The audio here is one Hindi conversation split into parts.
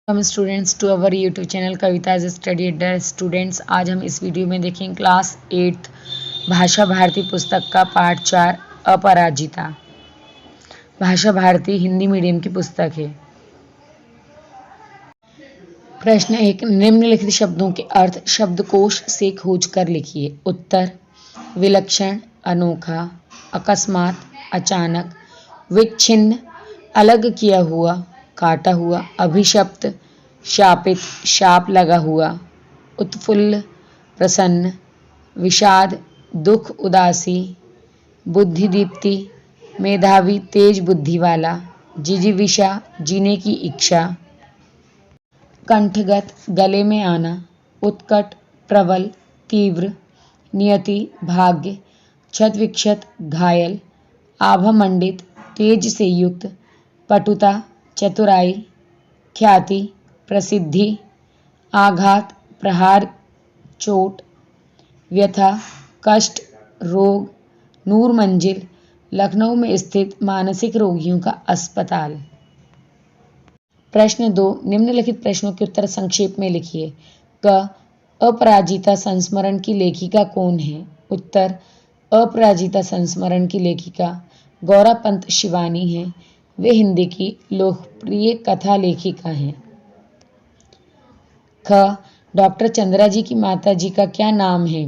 Welcome students to our YouTube channel Kavita's study adda. Students, आज हम इस वीडियो में देखेंगे क्लास 8 भाषा भारती पुस्तक का पाठ 4 अपराजिता। भाषा भारती हिंदी मीडियम की पुस्तक है। प्रश्न 1, निम्नलिखित शब्दों के अर्थ शब्दकोश से खोज कर लिखिए। उत्तर: विलक्षण, अनोखा, अकस्मात, अचानक, विच्छिन्न, अलग किया हुआ, काटा हुआ, अभिशप्त, शापित, शाप लगा हुआ, उत्फुल्ल, प्रसन्न, विषाद, दुख, उदासी, बुद्धिदीप्ति, मेधावी, तेज बुद्धि वाला, जिजीविषा, जीने की इच्छा, कंठगत, गले में आना, उत्कट, प्रबल, तीव्र, नियति, भाग्य, क्षत-विक्षत, घायल, आभामंडित, तेज से युक्त, पटुता, चतुराई, ख्याति, प्रसिद्धि, आघात, प्रहार, चोट, व्यथा, कष्ट, रोग, नूर मंजिल, लखनऊ में स्थित मानसिक रोगियों का अस्पताल। प्रश्न 2, निम्नलिखित प्रश्नों के उत्तर संक्षेप में लिखिए। क, अपराजिता संस्मरण की लेखिका कौन है? उत्तर: अपराजिता संस्मरण की लेखिका गौरा पंत शिवानी हैं। वे हिंदी की लोकप्रिय कथा लेखिका हैं। ख, डॉक्टर चंद्रा जी की माता जी का क्या नाम है?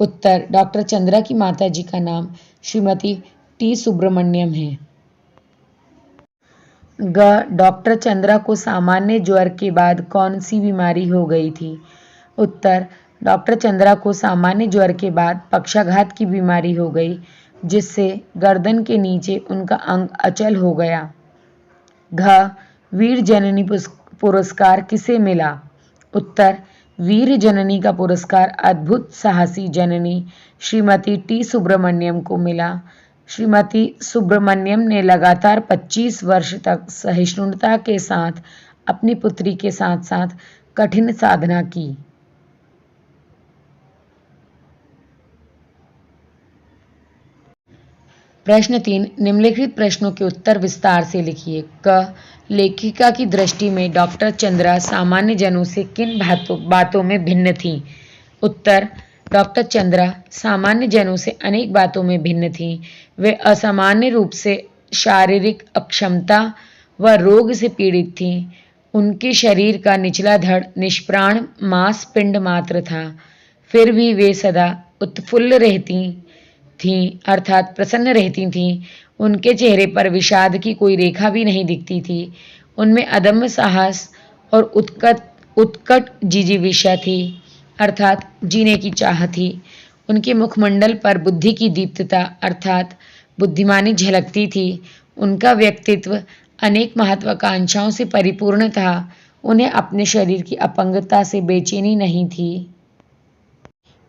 उत्तर: डॉक्टर चंद्रा की माता जी का नाम श्रीमती टी सुब्रमण्यम है। ग, डॉक्टर चंद्रा को सामान्य ज्वर के बाद कौन सी बीमारी हो गई थी? उत्तर: डॉक्टर चंद्रा को सामान्य ज्वर के बाद पक्षाघात की बीमारी हो गई, जिससे गर्दन के नीचे उनका अंग अचल हो गया। घ, वीर जननी पुरस्कार किसे मिला? उत्तर: वीर जननी का पुरस्कार अद्भुत साहसी जननी श्रीमती टी सुब्रमण्यम को मिला। श्रीमती सुब्रमण्यम ने लगातार 25 वर्ष तक सहिष्णुता के साथ अपनी पुत्री के साथ साथ कठिन साधना की। प्रश्न 3, निम्नलिखित प्रश्नों के उत्तर विस्तार से लिखिए। क, लेखिका की दृष्टि में डॉक्टर चंद्रा सामान्य जनों से किन बातों में भिन्न थीं? उत्तर: डॉक्टर चंद्रा सामान्य जनों से अनेक बातों में भिन्न थीं। वे असामान्य रूप से शारीरिक अक्षमता व रोग से पीड़ित थीं। उनके शरीर का निचला धड़ निष्प्राण मांस पिंड मात्र था, फिर भी वे सदा उत्फुल्ल रहती थीं, अर्थात प्रसन्न रहती थीं। उनके चेहरे पर विषाद की कोई रेखा भी नहीं दिखती थी। उनमें अदम्य साहस और उत्कट जिजीविषा थी, अर्थात जीने की चाह थी। उनके मुखमंडल पर बुद्धि की दीप्तता अर्थात बुद्धिमानी झलकती थी। उनका व्यक्तित्व अनेक महत्वाकांक्षाओं से परिपूर्ण था। उन्हें अपने शरीर की अपंगता से बेचैनी नहीं थी।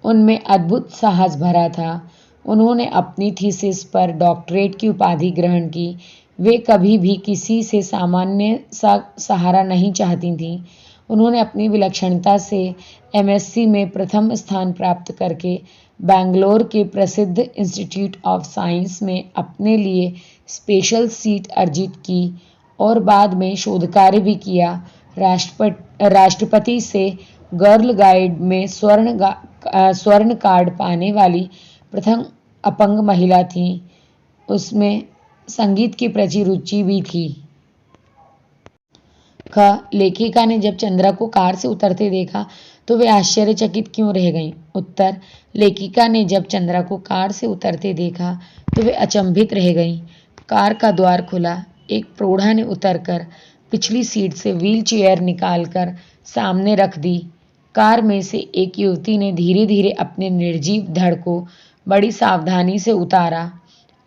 उनमें अद्भुत साहस भरा था। उन्होंने अपनी थीसिस पर डॉक्टरेट की उपाधि ग्रहण की। वे कभी भी किसी से सामान्य सा सहारा नहीं चाहती थीं। उन्होंने अपनी विलक्षणता से एमएससी में प्रथम स्थान प्राप्त करके बैंगलोर के प्रसिद्ध इंस्टीट्यूट ऑफ साइंस में अपने लिए स्पेशल सीट अर्जित की और बाद में शोध कार्य भी किया। राष्ट्रपति से गर्ल गाइड में स्वर्ण कार्ड पाने वाली प्रथम अपंग महिला थीं। उसमें संगीत की प्रचुर रुचि भी थी। ख, लेखिका ने जब चंद्रा को कार से उतरते देखा तो वे आश्चर्यचकित क्यों रह गईं? उत्तर: लेखिका ने जब चंद्रा को कार से उतरते देखा तो वे अचंभित रह गईं। कार का द्वार खुला। एक प्रौढ़ा ने उतरकर पिछली सीट से व्हील चेयर निकालकर सामने रख दी। कार में से एक युवती ने धीरे धीरे अपने निर्जीव धड़ को बड़ी सावधानी से उतारा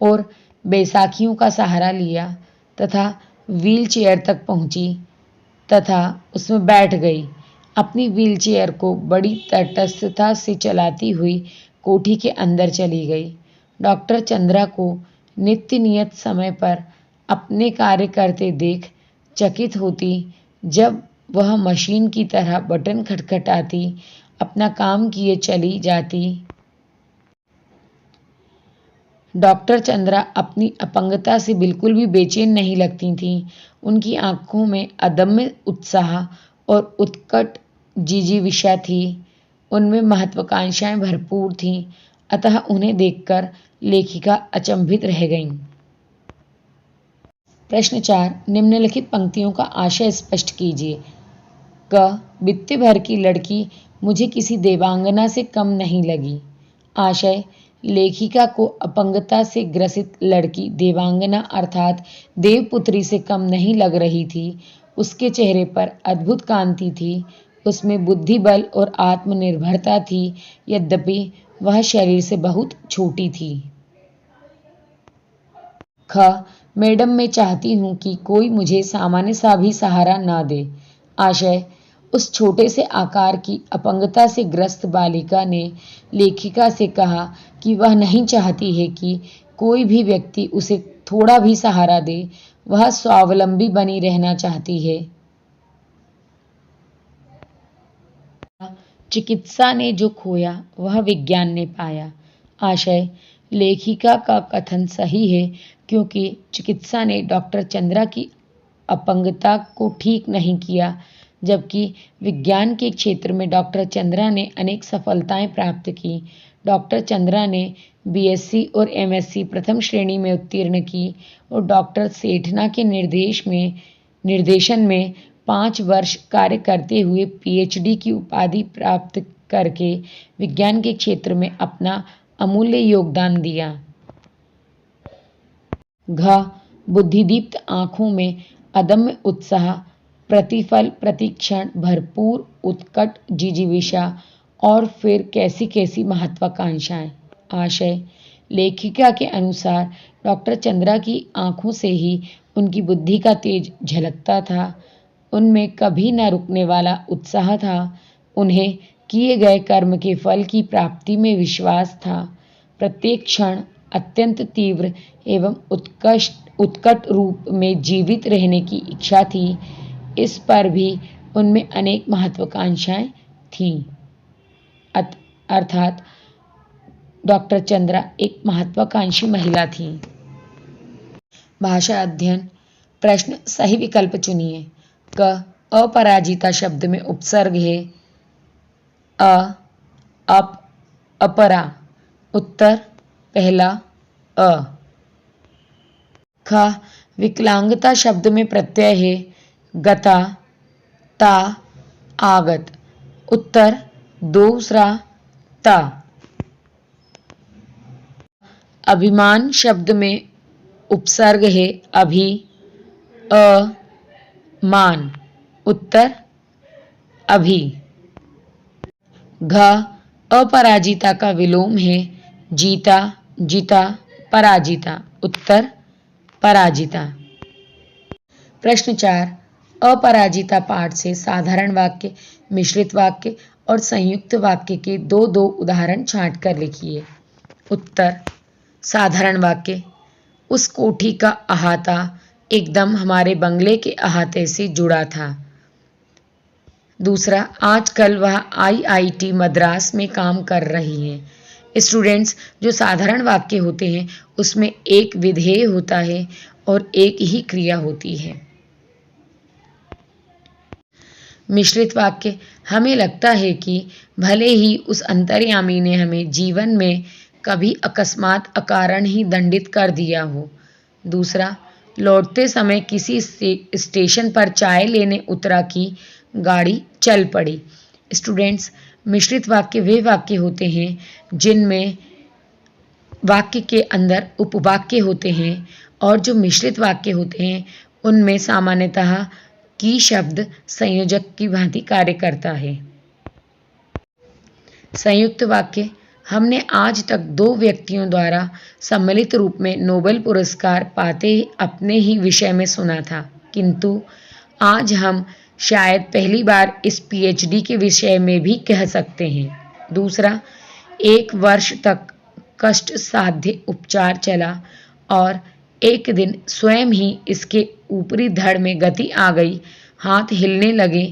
और बैसाखियों का सहारा लिया तथा व्हील चेयर तक पहुंची तथा उसमें बैठ गई। अपनी व्हील चेयर को बड़ी तटस्थता से चलाती हुई कोठी के अंदर चली गई। डॉक्टर चंद्रा को नित्य नियत समय पर अपने कार्य करते देख चकित होती। जब वह मशीन की तरह बटन खटखटाती, अपना काम किए चली जाती। डॉक्टर चंद्रा अपनी अपंगता से बिल्कुल भी बेचैन नहीं लगती थीं। उनकी आंखों में अदम्य उत्साह और उत्कट जिजीविषा थी। उनमें महत्वाकांक्षाएं भरपूर थीं, अतः उन्हें देखकर लेखिका अचंभित रह गईं। प्रश्न 4, निम्नलिखित पंक्तियों का आशय स्पष्ट कीजिए। क, बित्ते भर की लड़की मुझे किसी देवांगना से कम नहीं लगी। आशय, लेखिका को अपंगता से ग्रसित लड़की देवांगना अर्थात देवपुत्री से कम नहीं लग रही थी। उसके चेहरे पर अद्भुत कांति थी, उसमें बुद्धि बल और आत्मनिर्भरता थी, यद्यपि वह शरीर से बहुत छोटी थी। ख, मैडम मैं चाहती हूँ कि कोई मुझे सामान्य सा भी सहारा ना दे। आशय, उस छोटे से आकार की अपंगता से ग्रस्त बालिका ने लेखिका से कहा कि वह नहीं चाहती है कि कोई भी व्यक्ति उसे थोड़ा भी सहारा दे, वह स्वावलंबी बनी रहना चाहती है। चिकित्सा ने जो खोया वह विज्ञान ने पाया। आशय, लेखिका का कथन सही है क्योंकि चिकित्सा ने डॉक्टर चंद्रा की अपंगता को ठीक नहीं किया, जबकि विज्ञान के क्षेत्र में डॉक्टर चंद्रा ने अनेक सफलताएं प्राप्त की। डॉक्टर चंद्रा ने बीएससी और एमएससी प्रथम श्रेणी में उत्तीर्ण की और डॉक्टर सेठना के निर्देशन में 5 वर्ष कार्य करते हुए पीएचडी की उपाधि प्राप्त करके विज्ञान के क्षेत्र में अपना अमूल्य योगदान दिया। घ, बुद्धिदीप्त आंखों में अदम्य उत्साह, प्रतिफल प्रतिक्षण भरपूर उत्कट जिजीविषा और फिर कैसी कैसी महत्वाकांक्षाएं। आशय, लेखिका के अनुसार डॉक्टर चंद्रा की आंखों से ही उनकी बुद्धि का तेज झलकता था। उनमें कभी न रुकने वाला उत्साह था। उन्हें किए गए कर्म के फल की प्राप्ति में विश्वास था। प्रत्येक क्षण अत्यंत तीव्र एवं उत्कट रूप में जीवित रहने की इच्छा थी। इस पर भी उनमें अनेक महत्वाकांक्षाएं थीं। अर्थात डॉक्टर चंद्रा एक महत्वाकांक्षी महिला थी। भाषा अध्ययन। प्रश्न, सही विकल्प चुनिए। क, अपराजिता शब्द में उपसर्ग है अ, अप, अपरा। उत्तर पहला अ। ख, विकलांगता शब्द में प्रत्यय है गता, ता, आगत। उत्तर दूसरा ता। अभिमान शब्द में उपसर्ग है अभि, अ, मान। उत्तर अभि। घ, अपराजिता का विलोम है जीता, जिता, पराजिता। उत्तर पराजिता। प्रश्न 4, अपराजिता पाठ से साधारण वाक्य, मिश्रित वाक्य और संयुक्त वाक्य के दो उदाहरण छांट कर लिखिए। उत्तर, साधारण वाक्य, उस कोठी का अहाता एकदम हमारे बंगले के अहाते से जुड़ा था। दूसरा, आजकल वह आईआईटी मद्रास में काम कर रही हैं। स्टूडेंट्स, जो साधारण वाक्य होते हैं उसमें एक विधेय होता है और एक ही क्रिया होती है। मिश्रित वाक्य, हमें लगता है कि भले ही उस अंतर्यामी ने हमें जीवन में कभी अकस्मात अकारण ही दंडित कर दिया हो। दूसरा, लौटते समय किसी स्टेशन पर चाय लेने उतरा कि गाड़ी चल पड़ी। स्टूडेंट्स, मिश्रित वाक्य वे वाक्य होते हैं जिनमें वाक्य के अंदर उपवाक्य होते हैं और जो मिश्रित वाक्य होते हैं उनमें सामान्यतः की शब्द संयोजक की भांति कार्य करता है। संयुक्त वाक्य, हमने आज तक 2 व्यक्तियों द्वारा सम्मिलित रूप में नोबेल पुरस्कार पाते अपने ही विषय में सुना था, किंतु आज हम शायद पहली बार इस पीएचडी के विषय में भी कह सकते हैं। दूसरा, 1 वर्ष तक कष्ट साध्य उपचार चला और एक दिन स्वयं ही इसके ऊपरी धड़ में गति आ गई, हाथ हिलने लगे,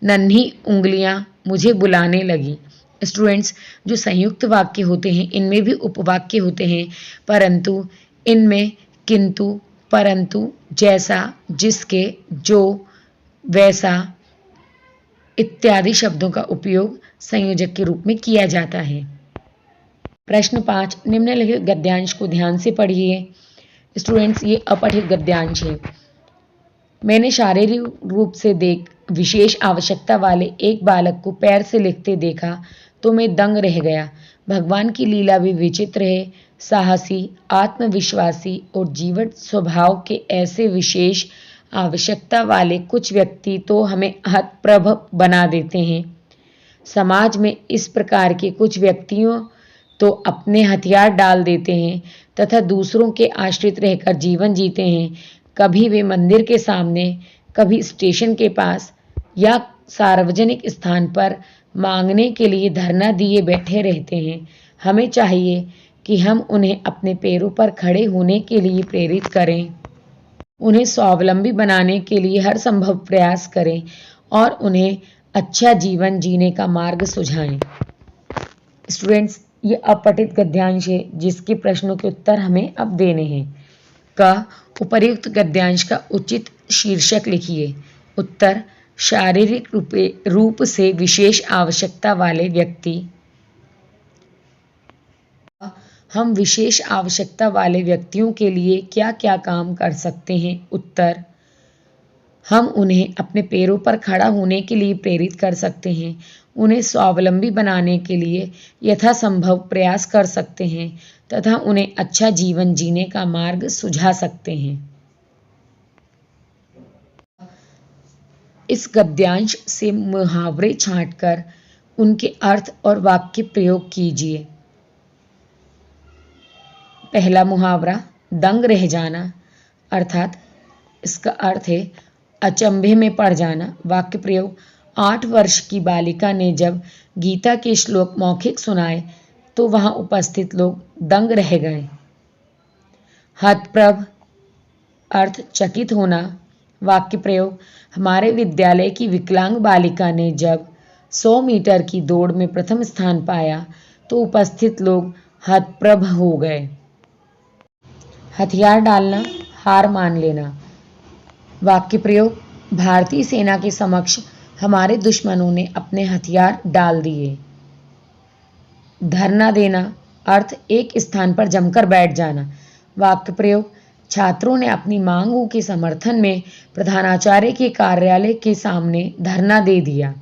नन्ही उंगलियां मुझे बुलाने लगी। स्टूडेंट्स, जो संयुक्त वाक्य होते हैं इनमें भी उपवाक्य होते हैं, परंतु इनमें किंतु, परंतु, जैसा, जिसके, जो, वैसा इत्यादि शब्दों का उपयोग संयोजक के रूप में किया जाता है। प्रश्न 5, निम्नलिखित गद्यांश को ध्यान से पढ़िए। स्टूडेंट्स, ये अपठित गद्यांश है। मैंने शारीरिक रूप से विशेष आवश्यकता वाले एक बालक को पैर से लिखते देखा तो मैं दंग रह गया। भगवान की लीला भी विचित्र है। साहसी, आत्मविश्वासी और जीवट स्वभाव के ऐसे विशेष आवश्यकता वाले कुछ व्यक्ति तो हमें हतप्रभ बना देते हैं। समाज में इस प्रकार के कुछ व्यक्तियों तो अपने हथियार डाल देते हैं तथा दूसरों के आश्रित रहकर जीवन जीते हैं। कभी वे मंदिर के सामने, कभी स्टेशन के पास या सार्वजनिक स्थान पर मांगने के लिए धरना दिए बैठे रहते हैं। हमें चाहिए कि हम उन्हें अपने पैरों पर खड़े होने के लिए प्रेरित करें, उन्हें स्वावलंबी बनाने के लिए हर संभव प्रयास करें और उन्हें अच्छा जीवन जीने का मार्ग सुझाएं। स्टूडेंट्स, ये अपठित गद्यांश है जिसके प्रश्नों के उत्तर हमें अब देने हैं। क, उपर्युक्त गद्यांश का उचित शीर्षक लिखिए। उत्तर, शारीरिक रूप से विशेष आवश्यकता वाले व्यक्ति। हम विशेष आवश्यकता वाले व्यक्तियों के लिए क्या क्या काम कर सकते हैं? उत्तर, हम उन्हें अपने पैरों पर खड़ा होने के लिए प्रेरित कर सकते हैं, उन्हें स्वावलंबी बनाने के लिए यथासंभव प्रयास कर सकते हैं तथा उन्हें अच्छा जीवन जीने का मार्ग सुझा सकते हैं। इस गद्यांश से मुहावरे छांटकर उनके अर्थ और वाक्य प्रयोग कीजिए। पहला मुहावरा, दंग रह जाना, अर्थात इसका अर्थ है अचंभे में पड़ जाना। वाक्य प्रयोग, 8 वर्ष की बालिका ने जब गीता के श्लोक मौखिक सुनाए तो वहां उपस्थित लोग दंग रह गए। हतप्रभ, अर्थ चकित होना। वाक्य प्रयोग, हमारे विद्यालय की विकलांग बालिका ने जब 100 मीटर की दौड़ में प्रथम स्थान पाया तो उपस्थित लोग हतप्रभ हो गए। हथियार डालना, हार मान लेना। वाक्य प्रयोग, भारतीय सेना के समक्ष हमारे दुश्मनों ने अपने हथियार डाल दिए। धरना देना, अर्थ एक स्थान पर जमकर बैठ जाना। वाक्य प्रयोग, छात्रों ने अपनी मांगों के समर्थन में प्रधानाचार्य के कार्यालय के सामने धरना दे दिया।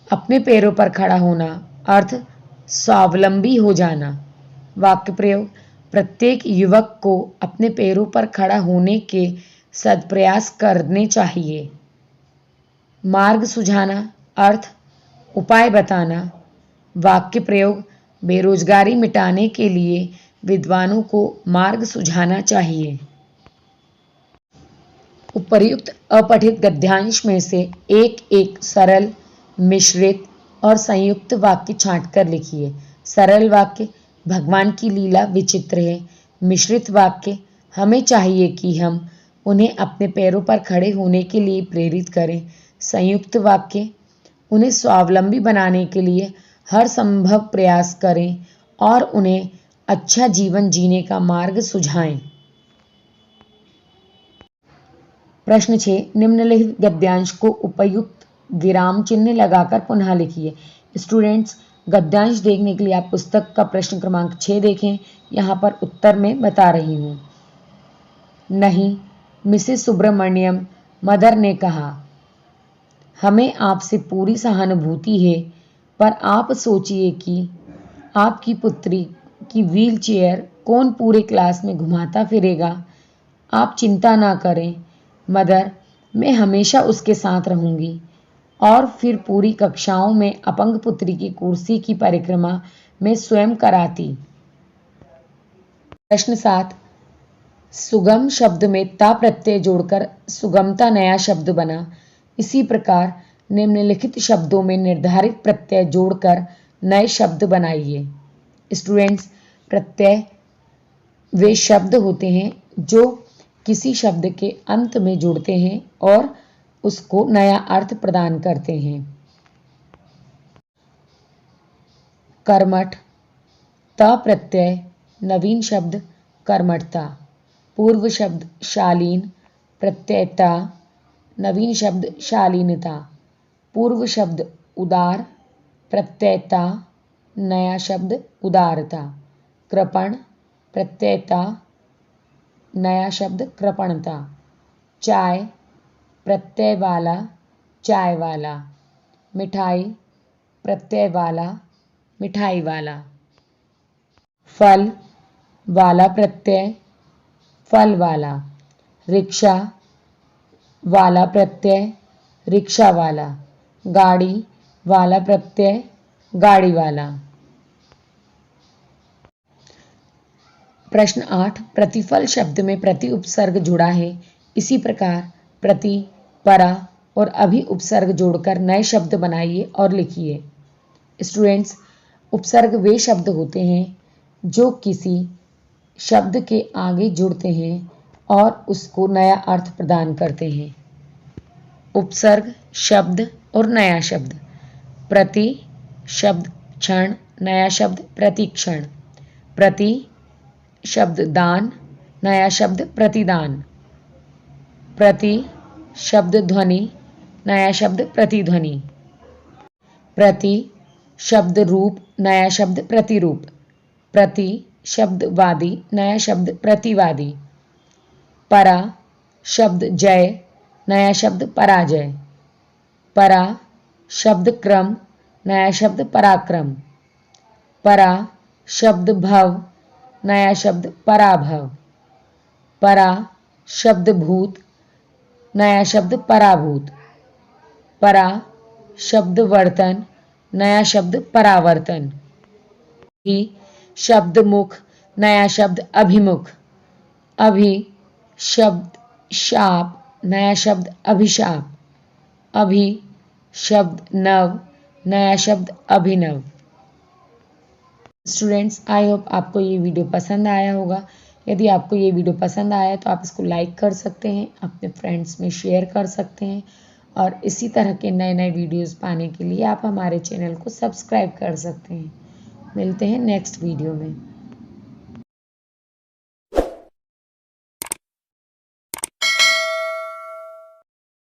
अपने पैरों पर खड़ा होना, अर्थ स्वावलंबी हो जाना। वाक्य प्रयोग, प्रत्येक युवक को अपने पैरों पर खड़ा होने के सदप्रयास करने चाहिए। मार्ग सुझाना, अर्थ उपाय बताना। वाक्य प्रयोग, बेरोजगारी मिटाने के लिए विद्वानों को मार्ग सुझाना चाहिए। उपर्युक्त अपठित गद्यांश में से एक एक सरल, मिश्रित और संयुक्त वाक्य छांटकर लिखिए। सरल वाक्य, भगवान की लीला विचित्र है। मिश्रित वाक्य, हमें चाहिए कि हम उन्हें अपने पैरों पर खड़े होने के लिए प्रेरित करें। संयुक्त वाक्य, उन्हें स्वावलंबी बनाने के लिए हर संभव प्रयास करें और उन्हें अच्छा जीवन जीने का मार्ग सुझाएं। प्रश्न 6, निम्नलिखित गद्यांश को उपयुक्त विराम चिन्ह लगाकर पुनः लिखिए। स्टूडेंट्स, गद्यांश देखने के लिए आप पुस्तक का प्रश्न क्रमांक 6 देखें। यहाँ पर उत्तर मैं बता रही हूँ। नहीं, मिसेस सुब्रमण्यम, मदर ने कहा, हमें आपसे पूरी सहानुभूति है, पर आप सोचिए कि आपकी पुत्री की व्हील चेयर कौन पूरे क्लास में घुमाता फिरेगा। आप चिंता ना करें मदर, मैं हमेशा उसके साथ रहूंगी। और फिर पूरी कक्षाओं में अपंग पुत्री की कुर्सी की परिक्रमा मैं स्वयं कराती। प्रश्न 7, सुगम शब्द में ता प्रत्यय जोड़कर सुगमता नया शब्द बना। इसी प्रकार निम्नलिखित शब्दों में निर्धारित प्रत्यय जोड़कर नए शब्द बनाइए। स्टूडेंट्स, प्रत्यय वे शब्द होते हैं जो किसी शब्द के अंत में जुड़ते हैं और उसको नया अर्थ प्रदान करते हैं। कर्मठ, त प्रत्यय, नवीन शब्द कर्मठता। पूर्व शब्द शालीन, प्रत्ययता, नवीन शब्द शालीनता। पूर्व शब्द उदार, प्रत्ययता, नया शब्द उदारता। कृपण, प्रत्ययता, नया शब्द कृपणता। चाय, प्रत्यय वाला, चाय वाला। मिठाई, प्रत्यय वाला, मिठाई वाला। फल वाला प्रत्यय, फल वाला। रिक्शा वाला प्रत्यय, रिक्शा वाला। गाड़ी वाला प्रत्यय, गाड़ी वाला। प्रश्न 8, प्रतिफल शब्द में प्रति उपसर्ग जुड़ा है, इसी प्रकार प्रति, परा और अभि उपसर्ग जोड़कर नए शब्द बनाइए और लिखिए। स्टूडेंट्स, उपसर्ग वे शब्द होते हैं जो किसी शब्द के आगे जुड़ते हैं और उसको नया अर्थ प्रदान करते हैं। उपसर्ग शब्द और नया शब्द। प्रति शब्द क्षण, नया शब्द प्रतिक्षण। प्रति शब्द दान, नया शब्द प्रतिदान। प्रति शब्द ध्वनि, नया शब्द प्रतिध्वनि। प्रति शब्द रूप, नया शब्द प्रतिरूप। प्रति शब्द वादी, नया शब्द प्रतिवादी। परा शब्द जय, नया शब्द पराजय। परा शब्द क्रम, नया शब्द पराक्रम। परा शब्द भव, नया शब्द पराभव। परा शब्द भूत, नया शब्द पराभूत। परा शब्द वर्तन, नया शब्द परावर्तन। अभि शब्द मुख, नया शब्द अभिमुख। अभि शब्द शाप, नया शब्द अभिशाप। अभि शब्द नव, नया शब्द अभिनव। स्टूडेंट्स, आई होप आपको ये वीडियो पसंद आया होगा। यदि आपको ये वीडियो पसंद आया तो आप इसको लाइक कर सकते हैं, अपने फ्रेंड्स में शेयर कर सकते हैं और इसी तरह के नए नए वीडियोस पाने के लिए आप हमारे चैनल को सब्सक्राइब कर सकते हैं। मिलते हैं नेक्स्ट वीडियो में।